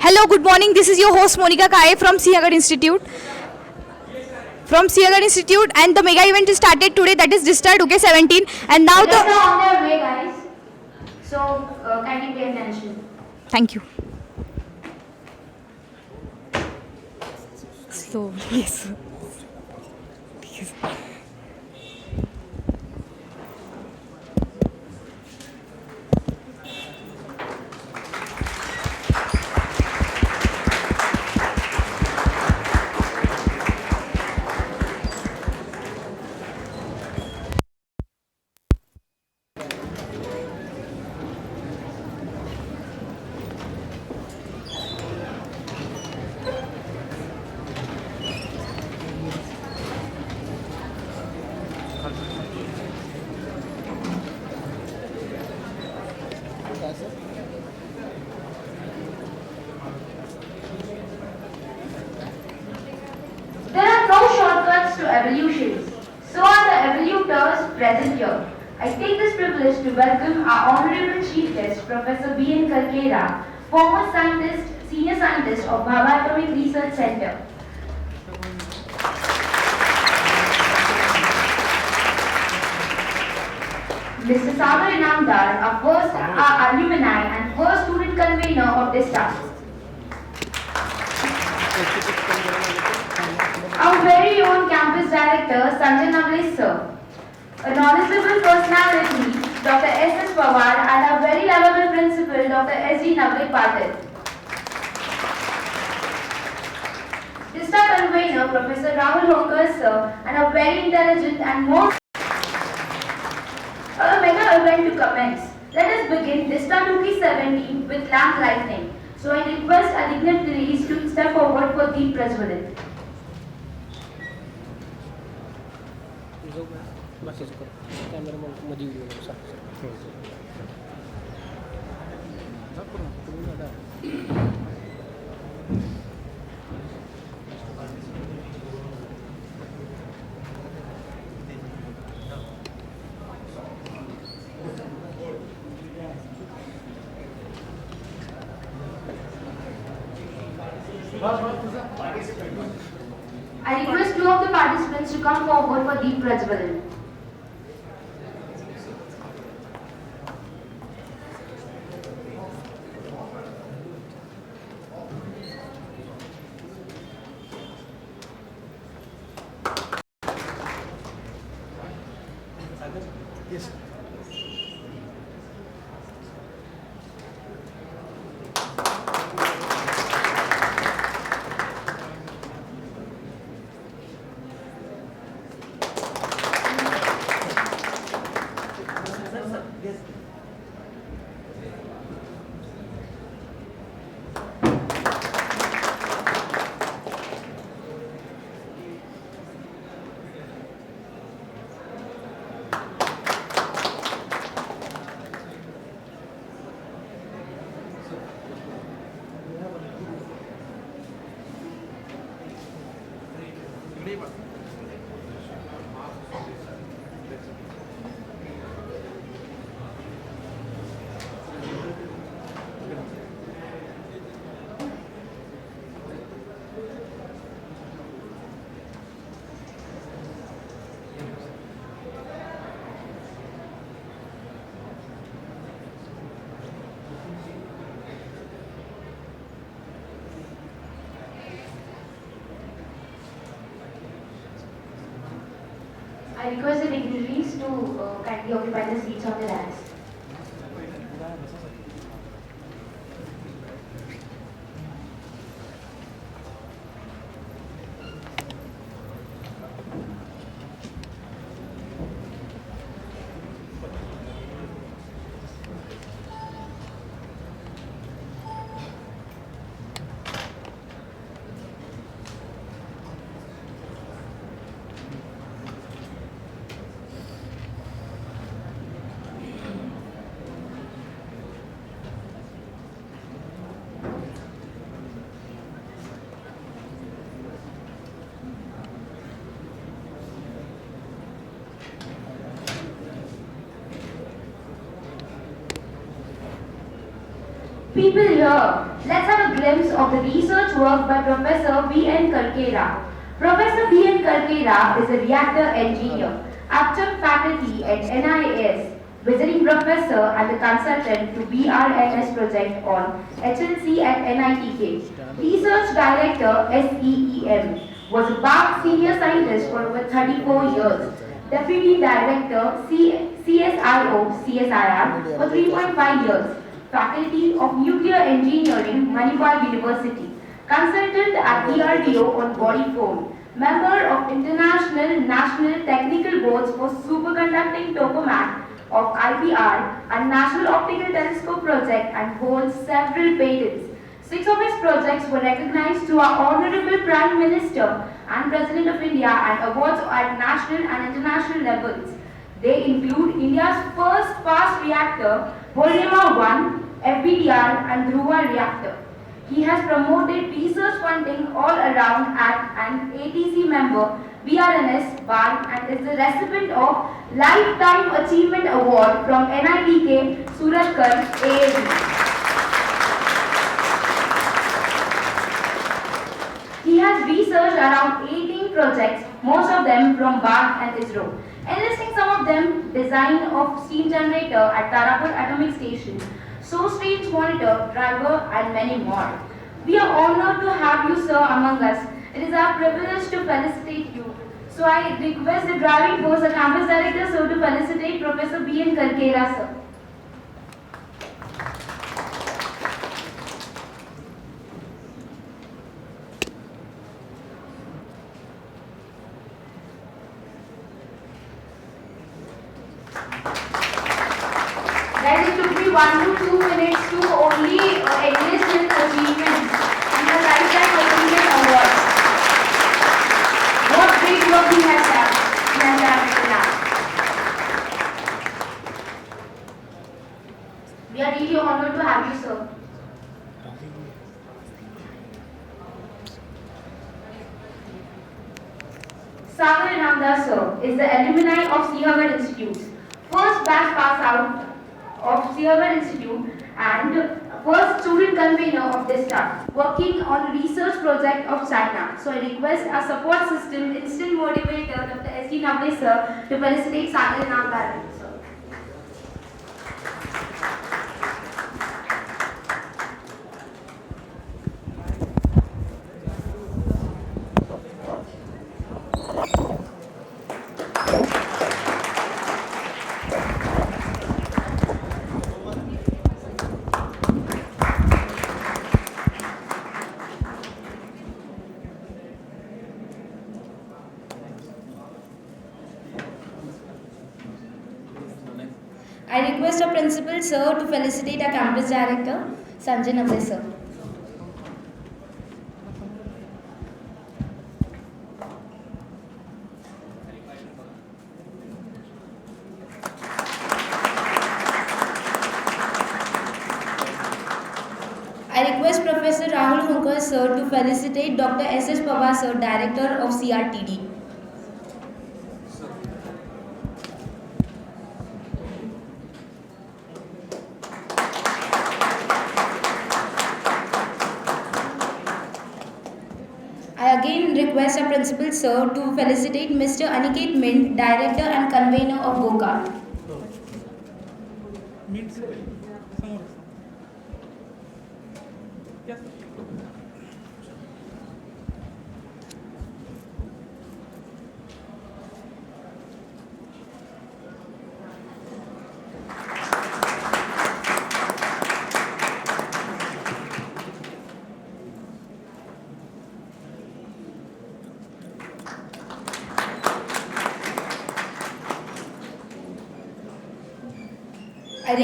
Hello, good morning. This is your host Monica Kaye from Sihagar Institute. And the mega event is started today. That is DISTA 2K17, and now Just the. on their way, guys. So, kindly pay attention. Thank you. So yes. There are no shortcuts to evolutions. So are the evoluters present here. I take this privilege to welcome our Honorable Chief Guest, Professor B.N. Kalkera, former scientist, senior scientist of Bhabha Atomic Research Center. Mr. Sagar Inamdar, our alumni and first student convener of DISTA. Our very own campus director, Sanjay Navle sir. A knowledgeable personality, Dr. S.S. Pawar, and our very lovable principal, Dr. S.G. Navle Patil. DISTA convener, Professor Rahul Honkar sir, and a very intelligent and most a mega event to commence. Let us begin DISTA 2K17 with lamp lighting. So I request our dignitaries to step forward for deep प्रज्वलित. I request two of the participants to come forward for deep प्रज्वलन. Yes. I request the dignitaries to kindly occupy the seats on the dais. People here, let's have a glimpse of the research work by Professor B.N. Karkera. Professor B.N. Karkera is a reactor engineer, adjunct faculty at NIS, visiting professor and the consultant to BRNS project on HLC at NITK. Research director SEEM was a BARC senior scientist for over 34 years. Deputy director CSIO CSIR for 3.5 years. Faculty of Nuclear Engineering, Manipal University. Consultant at DRDO on body form. Member of International National Technical Boards for Superconducting Tokamak of IPR and National Optical Telescope Project and holds several patents. 6 of his projects were recognized to our Honorable Prime Minister and President of India and awards at national and international levels. They include India's first fast reactor, Purnima 1, FBDR and Dhruva reactor. He has promoted research funding all around at an ATC member, BRNS, BARC and is the recipient of Lifetime Achievement Award from NITK, Suratkar, AAB. He has researched around 18 projects, most of them from BARC and ISRO. Enlisting some of them, design of steam generator at Tarapur Atomic Station, source range monitor, driver and many more. We are honored to have you sir among us. It is our privilege to felicitate you. So I request the driving force, the campus director sir to felicitate Professor B.N. Karkera sir. Guys, it took me 1 to 2 minutes to only enlist his achievements and the Lifetime Achievement Award. What great work he has done. He has done till now. We are really honored to have you, sir. Sagar Inamdar, sir, is the alumni of Sihagar Institute. First batch pass out of Sihagar Institute and first student convener of DISTA, working on research project of China. So I request our support system, instant motivator, Dr. S.D. Navle sir, to felicitate Sagar Inamdar sir. I request our principal sir to felicitate our campus director, Sanjay Navle sir. I request Professor Rahul Hunkar sir to felicitate Dr. S.S. Pawar sir, Director of CRTD. I again request our principal sir to felicitate Mr. Aniket Mint, Director and Convener of Go-Kart. I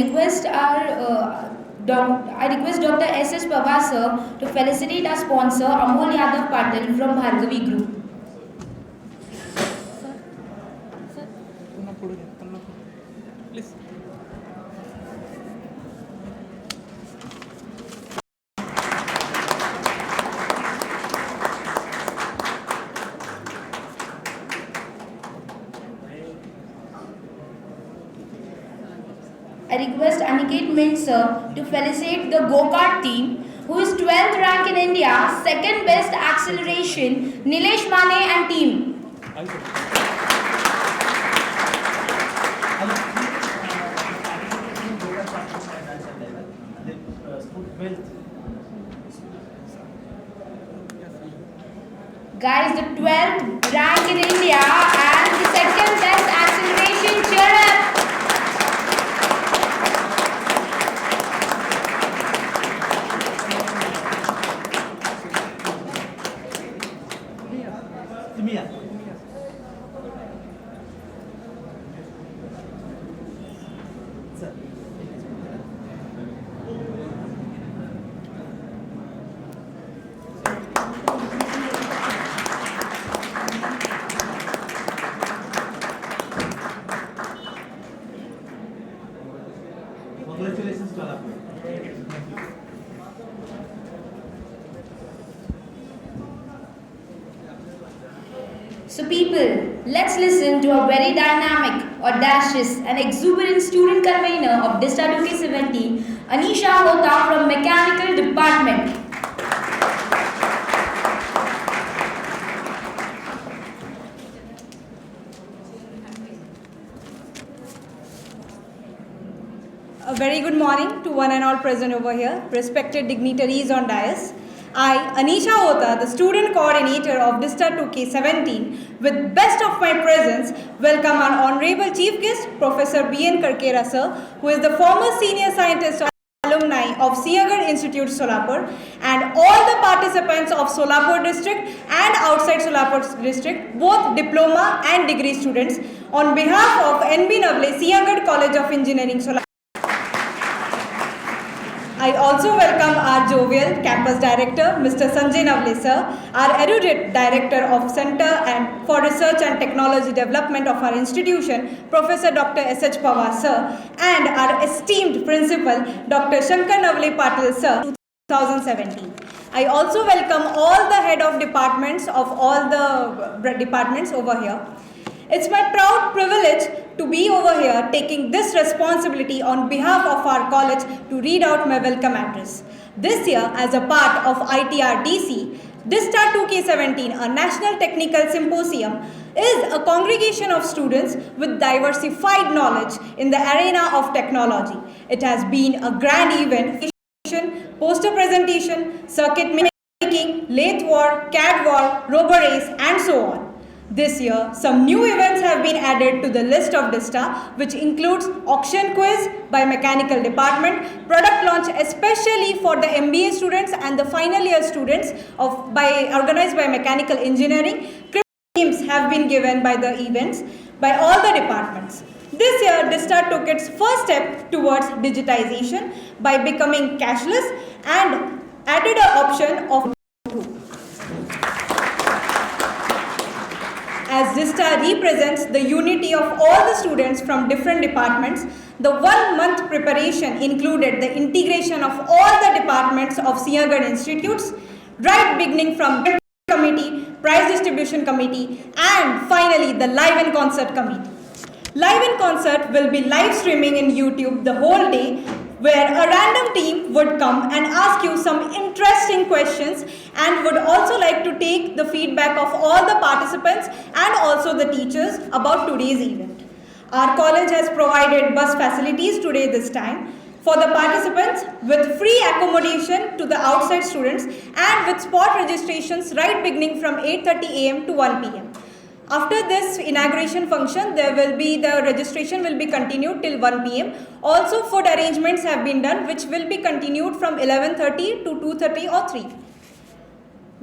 request Dr. S.S. Pawar sir to felicitate our sponsor Amol Yadav Patil from Bhargavi Group. I request Aniket Aniket Mint sir to felicitate the go-kart team, who is 12th rank in India, second best acceleration, Nilesh Mane and team. Guys, the 12th rank in India and the second best acceleration. Cheer up! Congratulations to all of you. So people, let's listen to a very dynamic, audacious and exuberant student convener of DISTA 2017, Anisha Hota from Mechanical Department. A very good morning to one and all present over here, respected dignitaries on dais. I, Anisha Hota, the student coordinator of DISTA 2K17, with best of my presence, welcome our honorable chief guest, Professor B.N. Karkera sir, who is the former senior scientist alumni of Siagar Institute Solapur, and all the participants of Solapur district and outside Solapur district, both diploma and degree students, on behalf of NB Navle Siagar College of Engineering Solapur. I also welcome our jovial campus director, Mr. Sanjay Navle sir, our erudite director of Center and for Research and Technology Development of our institution, Professor Dr. S.H. Pawar sir, and our esteemed principal, Dr. Shankar Navle Patil sir, 2017. I also welcome all the head of departments of all the departments over here. It's my proud privilege to be over here taking this responsibility on behalf of our college to read out my welcome address. This year, as a part of ITRDC, DISTA 2K17, a National Technical Symposium, is a congregation of students with diversified knowledge in the arena of technology. It has been a grand event, poster presentation, circuit making, lathe war, CAD war, robo race, and so on. This year, some new events have been added to the list of DISTA, which includes auction quiz by mechanical department, product launch especially for the MBA students and the final year students organized by mechanical engineering. Themes have been given by the events by all the departments. This year, DISTA took its first step towards digitization by becoming cashless and added an option of as DISTA represents the unity of all the students from different departments. The 1 month preparation included the integration of all the departments of Siagar Institutes, right beginning from committee, prize distribution committee, and finally the live in concert committee. Live in concert will be live streaming in YouTube the whole day, where a random team would come and ask you some interesting questions and would also like to take the feedback of all the participants and also the teachers about today's event. Our college has provided bus facilities today this time for the participants with free accommodation to the outside students and with spot registrations right beginning from 8:30 a.m. to 1 p.m. After this inauguration function, the registration will be continued till 1 p.m. Also, food arrangements have been done, which will be continued from 11:30 to 2:30 or 3.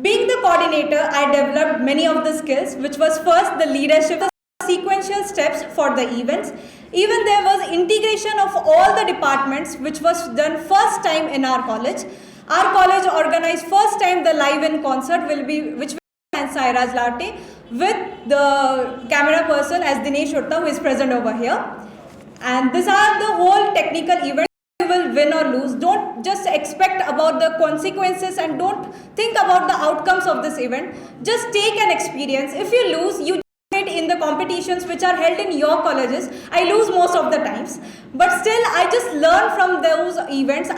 Being the coordinator, I developed many of the skills, which was first the leadership, sequential steps for the events. Even there was integration of all the departments, which was done first time in our college. Our college organized first time the live in concert which will be and Sairaj Latte, with the camera person as Dinesh Utta, who is present over here. And these are the whole technical events. You will win or lose. Don't just expect about the consequences and don't think about the outcomes of this event. Just take an experience. If you lose, you it in in the competitions which are held in your colleges. I lose most of the times, but still I just learn from those events.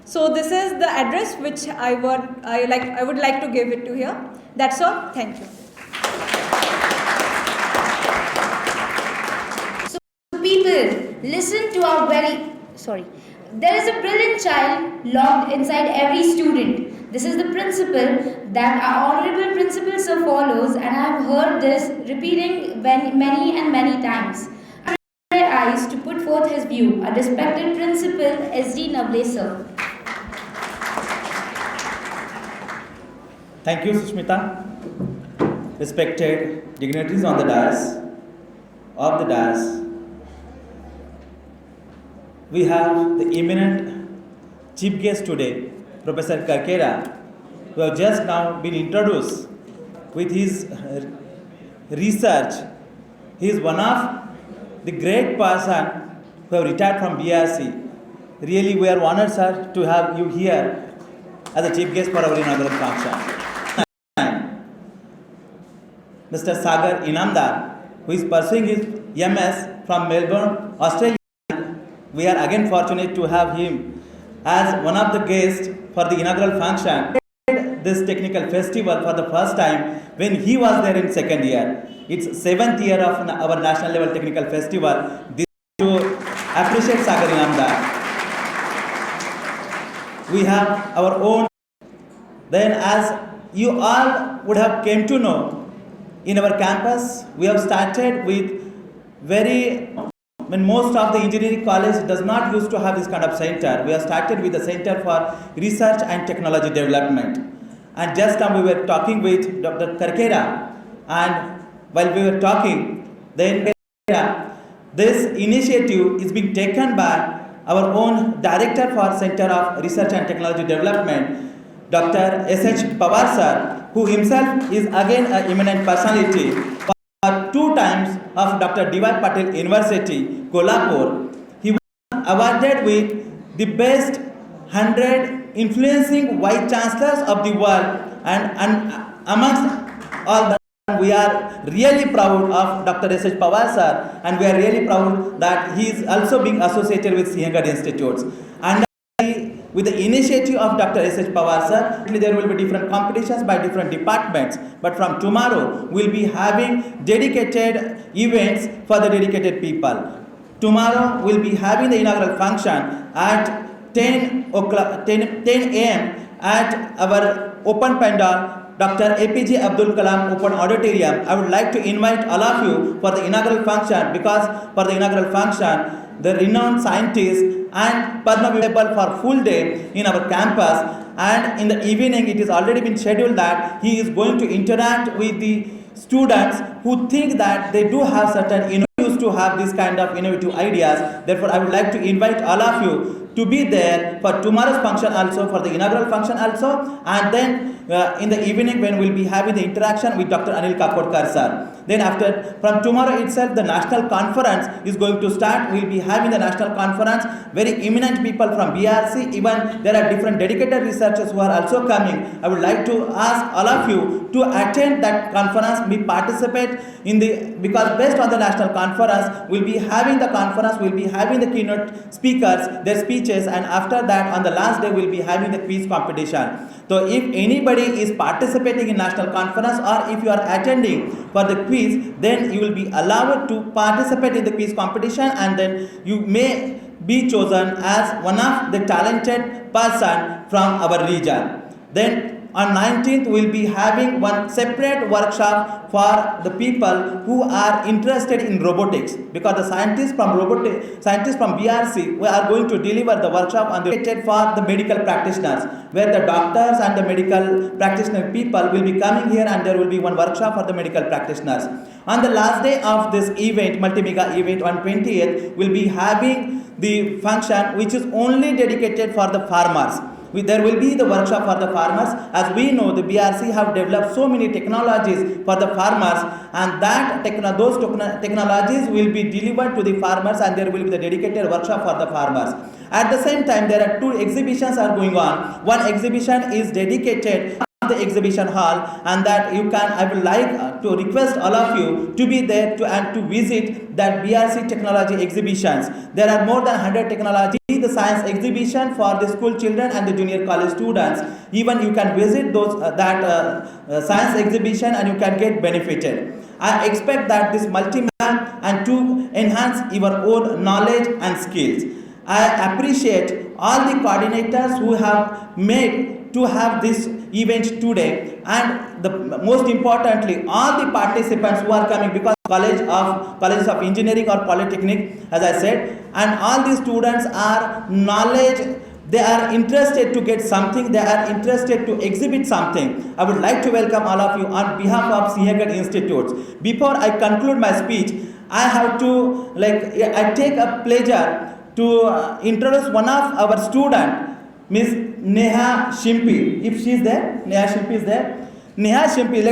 So this is the address which I would like to give it to here. That's all. Thank you. People, listen to our there is a brilliant child locked inside every student. This is the principle that our honorable principal sir follows, and I have heard this repeating many and many times. I my eyes to put forth his view. A respected principal, SD Navle sir. Thank you, Sushmita. Respected dignitaries on the dais, we have the eminent chief guest today, Professor Karkera, who have just now been introduced with his research. He is one of the great person who have retired from BRC. Really, we are honored, sir, to have you here as a chief guest for our inaugural function. Mr. Sagar Inamdar, who is pursuing his MS from Melbourne, Australia. We are again fortunate to have him as one of the guests for the inaugural function. This technical festival for the first time when he was there in second year. It's 7th year of our national level technical festival. This to appreciate Sagar Inamdar. We have our own. Then, as you all would have came to know, in our campus we have started with when most of the engineering college does not used to have this kind of center. We have started with the Center for Research and Technology Development. And just now we were talking with Dr. Karkera, and while we were talking, then this initiative is being taken by our own Director for Center of Research and Technology Development, Dr. S.H. Pawar sir, who himself is again an eminent personality. 2 times of Dr. D.Y. Patel University, Kolhapur. He was awarded with the best 100 influencing vice chancellors of the world, and amongst all that, we are really proud of Dr. S.H. Pawar sir, and we are really proud that he is also being associated with Sinhagad Institutes. And with the initiative of Dr. S.H. Pawar sir, there will be different competitions by different departments, but from tomorrow we will be having dedicated events for the dedicated people. Tomorrow we will be having the inaugural function at 10 a.m. at our open pandal, Dr. APJ Abdul Kalam Open Auditorium. I would like to invite all of you for the inaugural function, because for the inaugural function, the renowned scientists and Padma available for full day in our campus, and in the evening it is already been scheduled that he is going to interact with the students who think that they do have certain used to have this kind of innovative ideas. Therefore, I would like to invite all of you to be there for tomorrow's function also, for the inaugural function also, and then in the evening when we will be having the interaction with Dr. Anil Kakodkar sir. Then from tomorrow itself, the national conference is going to start. We will be having the national conference, very eminent people from BRC, even there are different dedicated researchers who are also coming. I would like to ask all of you to attend that conference, participate in because based on the national conference, we will be having the keynote speakers, their speeches, and after that on the last day we will be having the quiz competition. So if anybody is participating in national conference, or if you are attending for the quiz, then you will be allowed to participate in the quiz competition, and then you may be chosen as one of the talented person from our region. Then on 19th we will be having one separate workshop for the people who are interested in robotics, because the scientists from BRC, we are going to deliver the workshop on the for the medical practitioners, where the doctors and the medical practitioner people will be coming here, and there will be one workshop for the medical practitioners. On the last day of this event, multi-mega event, on 20th, we will be having the function which is only dedicated for the farmers. There will be the workshop for the farmers. As we know, the BRC have developed so many technologies for the farmers, and those technologies will be delivered to the farmers, and there will be the dedicated workshop for the farmers. At the same time, there are 2 exhibitions are going on. One exhibition is dedicated to the exhibition hall, and that you can, I would like to request all of you to be there and to visit that BRC technology exhibitions. There are more than 100 technology, the science exhibition for the school children and the junior college students. Even you can visit those science exhibition and you can get benefited. I expect that this multimedia and to enhance your own knowledge and skills. I appreciate all the coordinators who have made to have this event today, and the most importantly all the participants who are coming, because colleges of engineering or polytechnic, as I said, and all these students are knowledge. They are interested to get something, they are interested to exhibit something. I would like to welcome all of you on behalf of Sinhagarh Institutes. Before I conclude my speech, I have to, I take a pleasure to introduce one of our student, Miss Neha Shimpi. If she is there, Neha Shimpi is there. Neha Shimpi,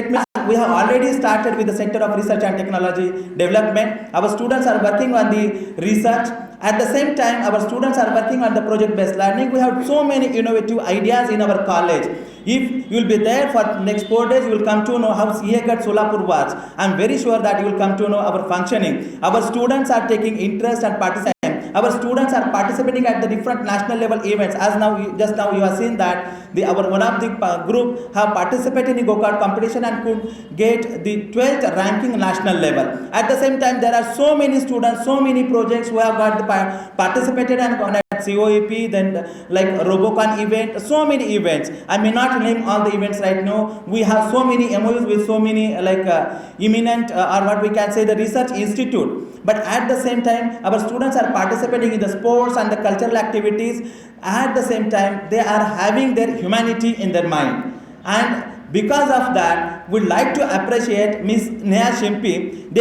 we have already started with the Center of Research and Technology Development. Our students are working on the research. At the same time, our students are working on the project-based learning. We have so many innovative ideas in our college. If you will be there for next 4 days, you will come to know how Sinhagarh Solapur works. I am very sure that you will come to know our functioning. Our students are taking interest and participating. Our students are participating at the different national level events. As just now you have seen that one of the group have participated in go-kart competition and could get the 12th ranking national level. At the same time, there are so many students, so many projects who have got participated and gone at COEP, then like Robocon event, so many events. I may not name all the events right now. We have so many MOUs with so many eminent or what we can say the research institute. But at the same time, our students are participating in the sports and the cultural activities. At the same time, they are having their humanity in their mind. And because of that, we'd like to appreciate Miss Neha Shimpi.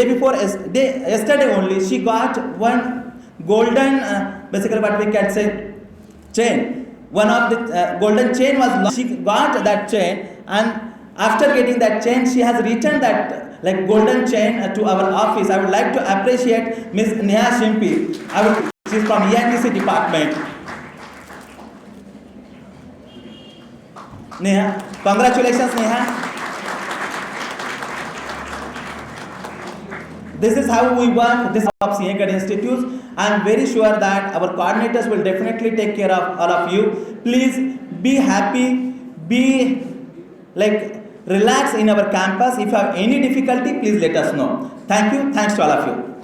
Yesterday only, she got one golden, basically what we can say, chain. One of the golden chain was lost. She got that chain, and after getting that chain, she has returned that golden chain to our office. I would like to appreciate Miss Neha Shimpi. She's from ENTC department. Neha, congratulations, Neha. This is how we work. This is of Sinhagarh Institutes. I am very sure that our coordinators will definitely take care of all of you. Please be happy, be relax in our campus. If you have any difficulty, please let us know. Thank you. Thanks to all of you.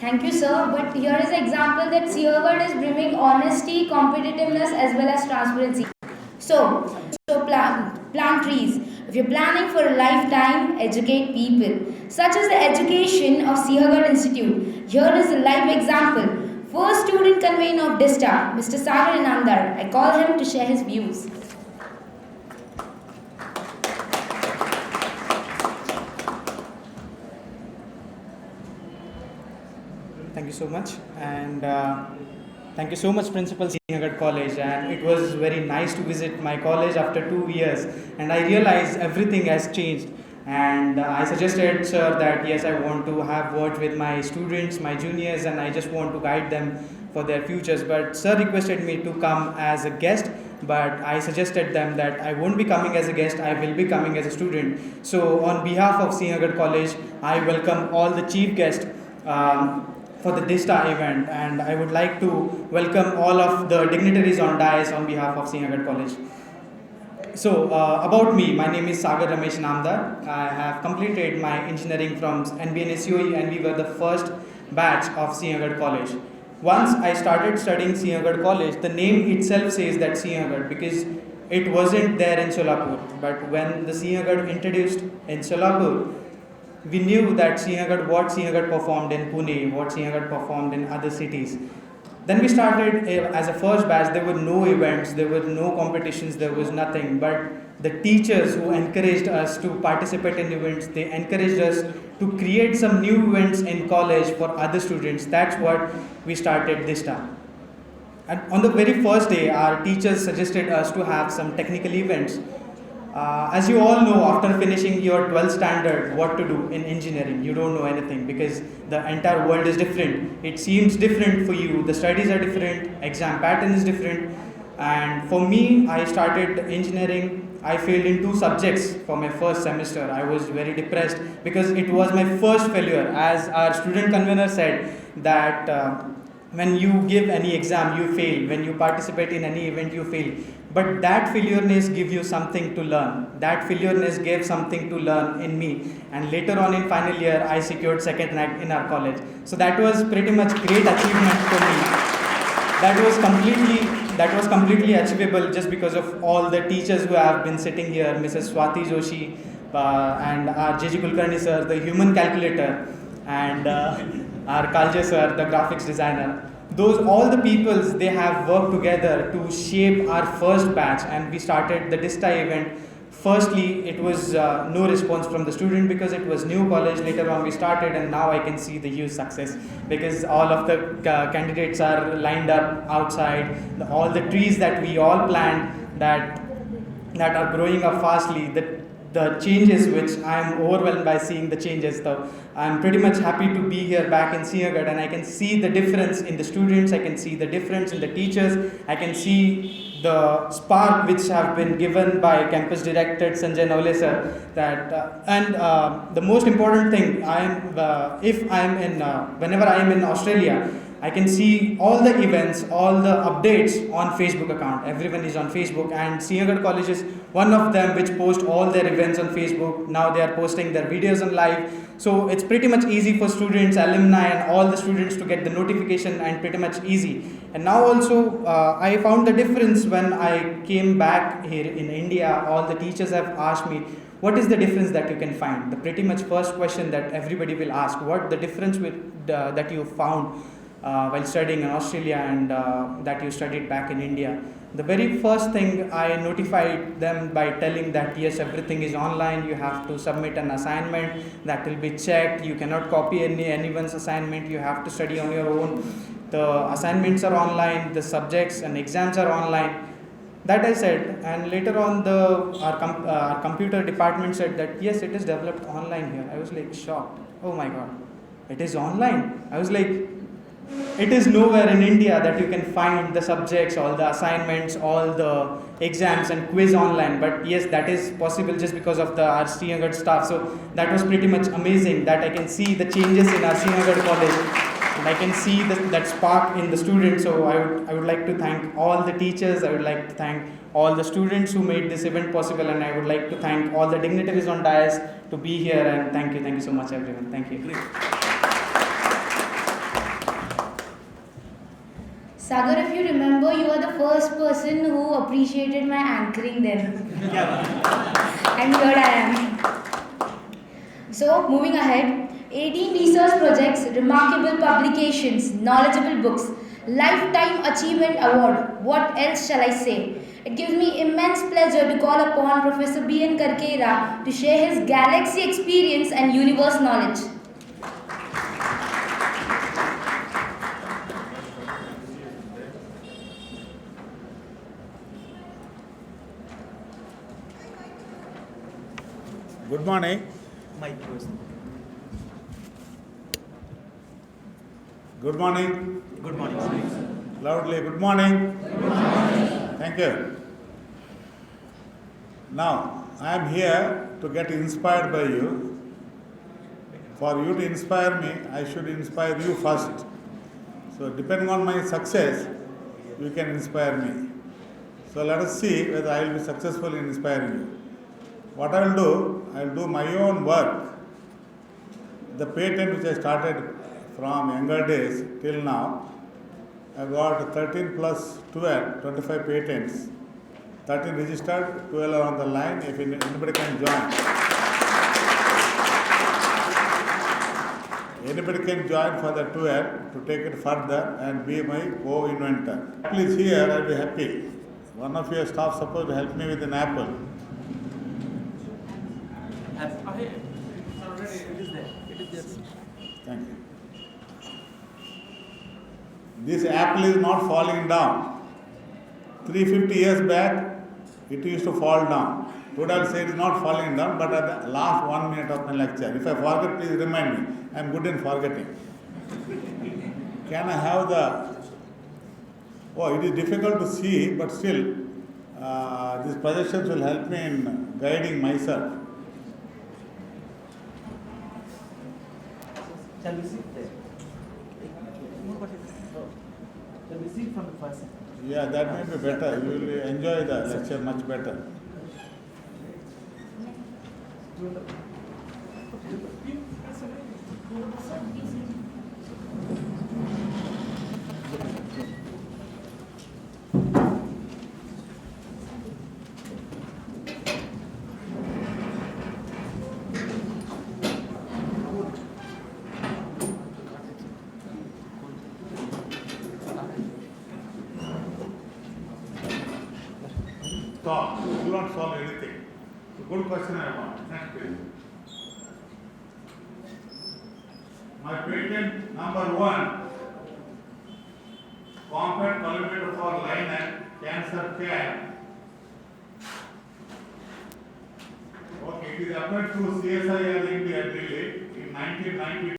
Thank you, sir. But here is an example that Sinhagarh is bringing honesty, competitiveness as well as transparency. So plant trees. If you're planning for a lifetime, educate people. Such as the education of Sinhagarh Institute. Here is a live example. First student convener of DISTA, Mr. Sagar Inandar. I call him to share his views. Thank you so much, and thank you so much, Principal Sinhagarh College. And it was very nice to visit my college after 2 years, and I realized everything has changed. And I suggested, sir, that yes, I want to have words with my students, my juniors, and I just want to guide them for their futures. But sir requested me to come as a guest, but I suggested them that I won't be coming as a guest, I will be coming as a student. So on behalf of Sinhagarh College, I welcome all the chief guests for the DISTA event, and I would like to welcome all of the dignitaries on dais on behalf of Sinhagarh College. So about me, my name is Sagar Ramesh Namdar. I have completed my engineering from NBN SUE, and we were the first batch of Sinhagarh College. Once I started studying Sinhagarh College, the name itself says that Sinhagarh, because it wasn't there in Solapur. But when the Sinhagarh introduced in Solapur, we knew that what Sinhagarh performed in Pune, what Sinhagarh performed in other cities. Then we started as a first batch. There were no events, there were no competitions, there was nothing. But the teachers who encouraged us to participate in events, they encouraged us to create some new events in college for other students. That's what we started DISTA. And on the very first day, our teachers suggested us to have some technical events. As you all know, after finishing your 12th standard, what to do in engineering, you don't know anything because the entire world is different. It seems different for you. The studies are different, exam pattern is different. And for me, I started engineering. I failed in 2 subjects for my first semester. I was very depressed because it was my first failure. As our student convener said, that when you give any exam, you fail. When you participate in any event, you fail. But that failureness gives you something to learn. That failureness gave something to learn in me. And later on in final year, I secured second rank in our college. So that was pretty much great achievement for me. That was completely achievable just because of all the teachers who have been sitting here, Mrs. Swati Joshi and our JG Kulkarni sir, the human calculator, and our Kalje sir, the graphics designer. All the peoples, they have worked together to shape our first batch, and we started the DISTA event. Firstly, it was no response from the student because it was new college. Later on we started, and now I can see the huge success because all of the candidates are lined up outside. All the trees that we all planned that are growing up fastly, the changes, which I am overwhelmed by seeing the changes. So I'm pretty much happy to be here back in Sinagad, and I can see the difference in the students, I can see the difference in the teachers, I can see the spark which have been given by campus director Sanjay Navle sir. The most important thing, whenever I am in Australia, I can see all the events, all the updates on Facebook account. Everyone is on Facebook, and Sinagad College is one of them which post all their events on Facebook. Now they are posting their videos on live. So it's pretty much easy for students, alumni, and all the students to get the notification, and pretty much easy. And now also I found the difference when I came back here in India. All the teachers have asked me, what is the difference that you can find? The pretty much first question that everybody will ask, what the difference that you found while studying in Australia and that you studied back in India. The very first thing, I notified them by telling that yes, everything is online, you have to submit an assignment that will be checked, you cannot copy anyone's assignment, you have to study on your own. The assignments are online, the subjects and exams are online. That I said, and later on our computer department said that yes, it is developed online here. I was like shocked. Oh my god, it is online. I was like, it is nowhere in India that you can find the subjects, all the assignments, all the exams and quiz online. But yes, that is possible just because of our Sinagad staff. So that was pretty much amazing that I can see the changes in our Sinagad college. And I can see that spark in the students. So I would like to thank all the teachers. I would like to thank all the students who made this event possible. And I would like to thank all the dignitaries on dais to be here. And thank you so much everyone. Thank you. Great. Sagar, if you remember, you are the first person who appreciated my anchoring then. And here I am. So, moving ahead, 18 research projects, remarkable publications, knowledgeable books, Lifetime Achievement Award. What else shall I say? It gives me immense pleasure to call upon Professor B.N. Karkera to share his galaxy experience and universe knowledge. Good morning. Good morning. Good morning, sir. Loudly, good morning. Good morning. Thank you. Now, I am here to get inspired by you. For you to inspire me, I should inspire you first. So, depending on my success, you can inspire me. So, let us see whether I will be successful in inspiring you. What I will do my own work. The patent which I started from younger days till now, I got 13 plus 12, 25 patents. 13 registered, 12 are on the line, if anybody can join. Anybody can join for the 12 to take it further and be my co-inventor. Please here, I will be happy. One of your staff supposed to help me with an apple. Thank you. This apple is not falling down. 350 years back, it used to fall down. Today I'll say it is not falling down, but at the last 1 minute of my lecture, if I forget, please remind me. I am good in forgetting. Can I have the Oh, it is difficult to see, but still, these projections will help me in guiding myself. Shall we sit there? Shall we sit from the first? Yeah, that may be better. You will enjoy the lecture much better. Stop. You will not solve anything. Good question I want. Next page. My patent number 1, compact collimator for line and cancer care. Okay, it is applied to CSIR India Delhi in 1992.